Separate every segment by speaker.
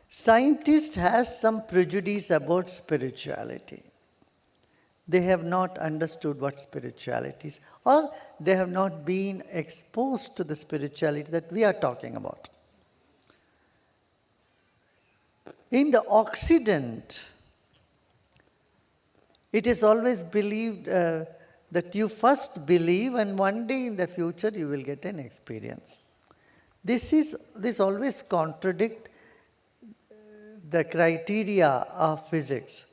Speaker 1: Scientist has some prejudice about spirituality. They have not understood what spirituality is, or they have not been exposed to the spirituality that we are talking about. In the Occident, it is always believed that you first believe and one day in the future you will get an experience. This always contradict the criteria of physics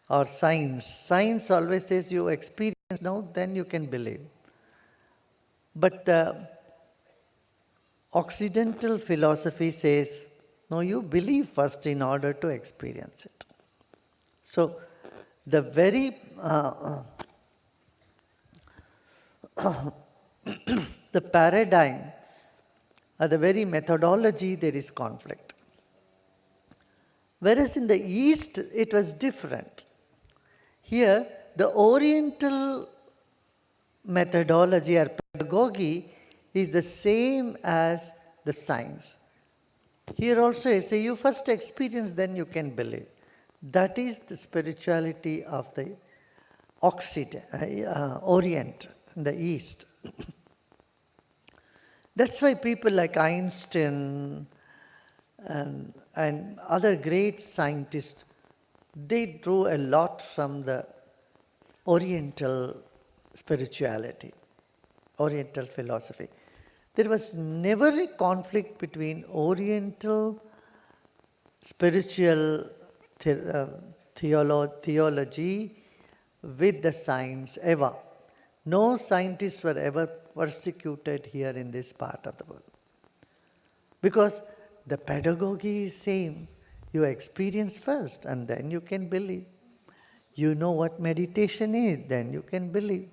Speaker 1: or science. Science always says you experience now, then you can believe. But the Occidental philosophy says, no, you believe first in order to experience it. So, the very the paradigm or the very methodology, there is conflict. Whereas in the East, it was different. Here, the Oriental methodology or pedagogy is the same as the science. Here also, I say you first experience, then you can believe. That is the spirituality of the Occident, Orient, the East. That's why people like Einstein and other great scientists, they drew a lot from the Oriental spirituality, Oriental philosophy. There was never a conflict between Oriental spiritual theology with the science ever. No scientists were ever persecuted here in this part of the world. Because the pedagogy is same. You experience first and then you can believe. You know what meditation is, then you can believe.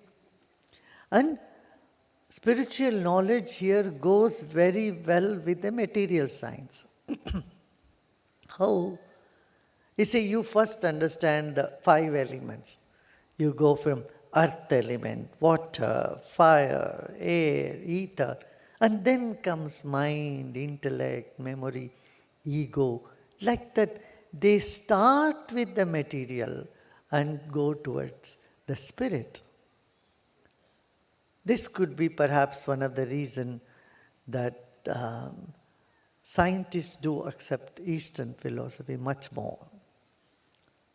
Speaker 1: And spiritual knowledge here goes very well with the material science. How? You see, you first understand the 5 elements. You go from earth element, water, fire, air, ether, and then comes mind, intellect, memory, ego. Like that, they start with the material and go towards the spirit. This could be perhaps one of the reasons that scientists do accept Eastern philosophy much more.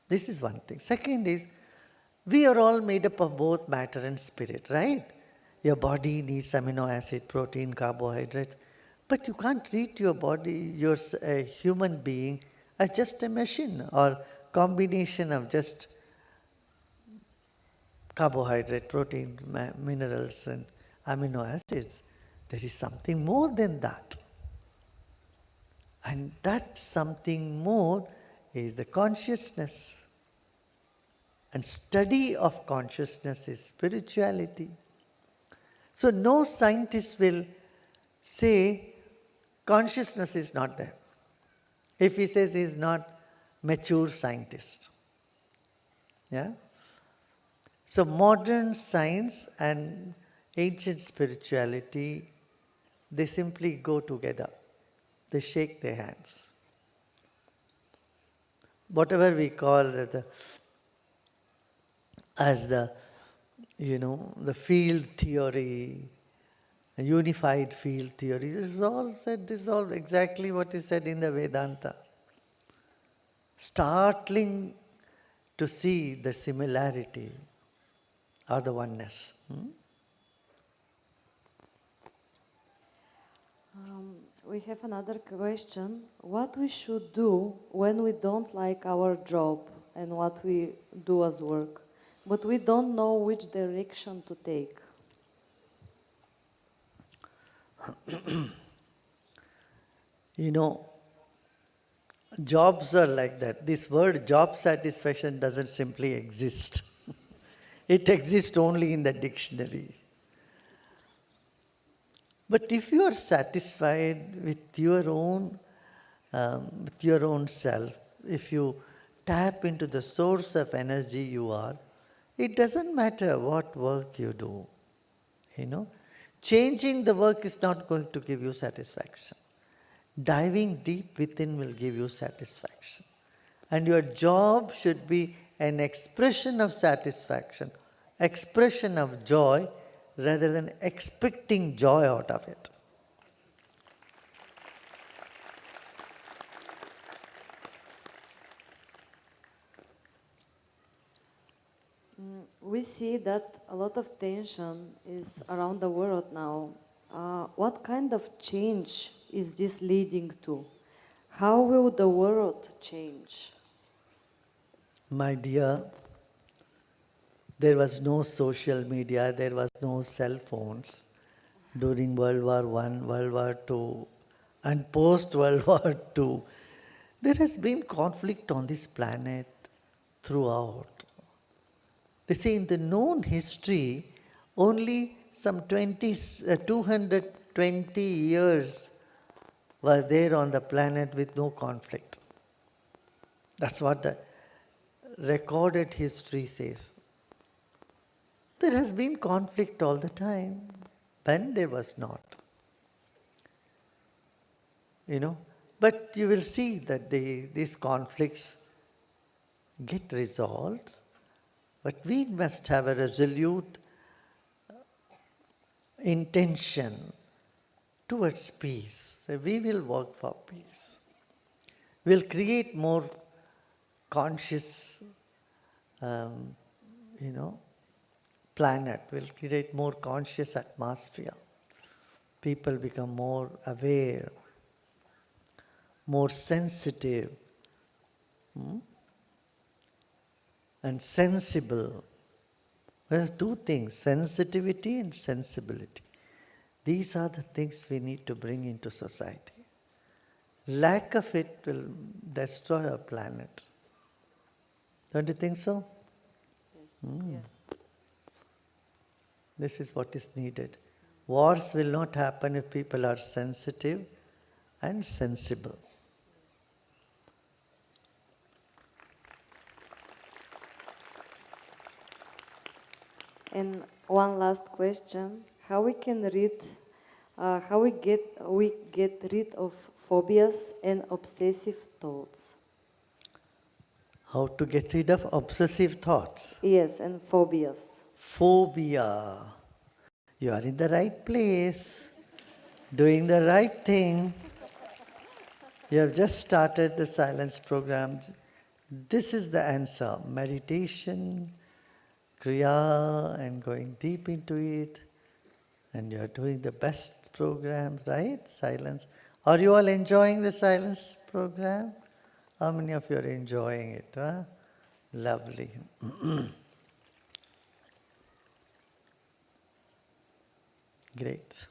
Speaker 1: This is one thing. Second is, we are all made up of both matter and spirit, right? Your body needs amino acid, protein, carbohydrates. But you can't treat your body, you're a human being, as just a machine or combination of just carbohydrate, protein, minerals and amino acids. There is something more than that. And that something more is the consciousness. And study of consciousness is spirituality. So no scientist will say consciousness is not there. If he says he is not mature scientist. Yeah? So modern science and ancient spirituality, they simply go together. They shake their hands. Whatever we call as the field theory, a unified field theory, this is all exactly what is said in the Vedanta. Startling to see the similarity or the oneness.
Speaker 2: We have another question. What we should do when we don't like our job and what we do as work, but we don't know which direction to take?
Speaker 1: Jobs are like that. This word job satisfaction doesn't simply exist. It exists only in the dictionary. But if you are satisfied with your own self, if you tap into the source of energy you are, it doesn't matter what work you do. Changing the work is not going to give you satisfaction. Diving deep within will give you satisfaction. And your job should be an expression of satisfaction, expression of joy, rather than expecting joy out of it.
Speaker 2: We see that a lot of tension is around the world now. What kind of change is this leading to? How will the world change?
Speaker 1: My dear, there was no social media, there was no cell phones during World War I, World War II, and post World War II. There has been conflict on this planet throughout. They say in the known history, only some 220 years were there on the planet with no conflict. That's what the recorded history says. There has been conflict all the time. When there was not. But you will see that these conflicts get resolved. But we must have a resolute intention towards peace. So we will work for peace. We'll create more conscious, um, planet. We'll create more conscious atmosphere. People become more aware, more sensitive, and sensible. There's two things, sensitivity and sensibility. These are the things we need to bring into society. Lack of it will destroy our planet. Don't you think so?
Speaker 2: Yes.
Speaker 1: This is what is needed. Wars will not happen if people are sensitive and sensible.
Speaker 2: And one last question: how we get rid of phobias and obsessive thoughts?
Speaker 1: How to get rid of obsessive thoughts?
Speaker 2: Yes, and phobias.
Speaker 1: Phobia. You are in the right place, doing the right thing. You have just started the silence program. This is the answer. Meditation, Kriya, and going deep into it. And you are doing the best programs, right? Silence. Are you all enjoying the silence program? How many of you are enjoying it? Huh? Lovely. Great.